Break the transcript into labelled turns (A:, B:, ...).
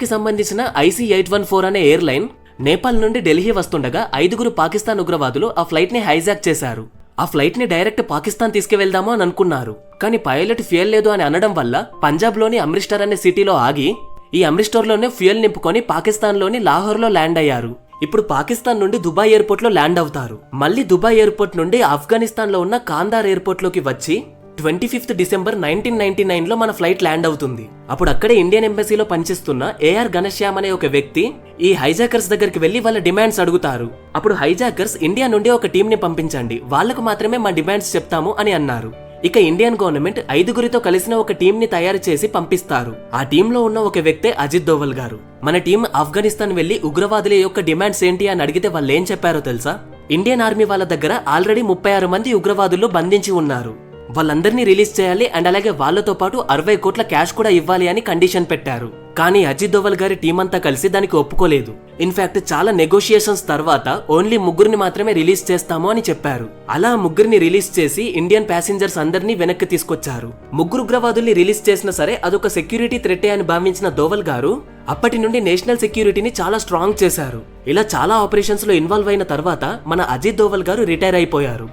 A: కి సంబంధించిన IC-814 అనే ఎయిర్లైన్ నేపాల్ నుండి ఢిల్లీ వస్తుండగా 5 పాకిస్తాన్ ఉగ్రవాదులు ఆ ఫ్లైట్ ని హైజాక్ చేశారు. ఆ ఫ్లైట్ ని డైరెక్ట్ పాకిస్తాన్ తీసుకువెళ్దాము అని అనుకున్నారు. కానీ పైలట్ ఫ్యూయల్ లేదు అని అనడం వల్ల పంజాబ్ లోని అమృత్సర్ అనే సిటీలో ఆగి ఈ అమృత్సర్లోనే ఫ్యూయల్ నింపుకొని పాకిస్తాన్ లోని లాహోర్ లో ల్యాండ్ అయ్యారు. ఇప్పుడు పాకిస్తాన్ నుండి దుబాయ్ ఎయిర్పోర్ట్ లో ల్యాండ్ అవుతారు. మళ్ళీ దుబాయ్ ఎయిర్పోర్ట్ నుండి ఆఫ్ఘనిస్తాన్ లో ఉన్న కాందార్ ఎయిర్పోర్ట్ లోకి వచ్చి 25 డిసెంబర్ 1999 లో మన ఫ్లైట్ ల్యాండ్ అవుతుంది. అప్పుడు అక్కడే ఇండియన్ ఎంబసీలో పనిచేస్తున్న ఏఆర్ గణశ్యామ్ అనే ఒక వ్యక్తి ఈ హైజాకర్స్ దగ్గరికి వెళ్లి వాళ్ళ డిమాండ్స్ అడుగుతారు. అప్పుడు హైజాకర్స్ ఇండియా నుండి ఒక టీం ని పంపించండి, వాళ్లకు మాత్రమే మా డిమాండ్స్ చెప్తాము అని అన్నారు. ఇక ఇండియన్ గవర్నమెంట్ 5 కలిసిన ఒక టీం ని తయారు చేసి పంపిస్తారు. ఆ టీంలో ఉన్న ఒక వ్యక్తే అజిత్ దోవల్ గారు. మన టీం ఆఫ్ఘనిస్తాన్ వెళ్లి ఉగ్రవాదుల యొక్క డిమాండ్స్ ఏంటి అని అడిగితే వాళ్ళు ఏం చెప్పారో తెలుసా? ఇండియన్ ఆర్మీ వాళ్ళ దగ్గర ఆల్రెడీ 36 మంది ఉగ్రవాదులు బంధించి ఉన్నారు, వాళ్ళందరినీ రిలీజ్ చేయాలి అండ్ అలాగే వాళ్ళతో పాటు 60 కోట్ల క్యాష్ కూడా ఇవ్వాలి అని కండిషన్ పెట్టారు. కానీ అజిత్ దోవల్ గారి టీం అంతా కలిసి దానికి ఒప్పుకోలేదు. ఇన్ఫాక్ట్ చాలా నెగోషియేషన్స్ తర్వాత ఓన్లీ 3 మాత్రమే రిలీజ్ చేస్తాము అని చెప్పారు. అలా 3 రిలీజ్ చేసి ఇండియన్ ప్యాసింజర్స్ అందరినీ వెనక్కి తీసుకొచ్చారు. 3 ఉగ్రవాదుల్ని రిలీజ్ చేసినా సరే అదొక సెక్యూరిటీ థ్రెటే అని భావించిన దోవల్ గారు అప్పటి నుండి నేషనల్ సెక్యూరిటీని చాలా స్ట్రాంగ్ చేశారు. ఇలా చాలా ఆపరేషన్స్ లో ఇన్వాల్వ్ అయిన తర్వాత మన అజిత్ దోవల్ గారు రిటైర్ అయిపోయారు.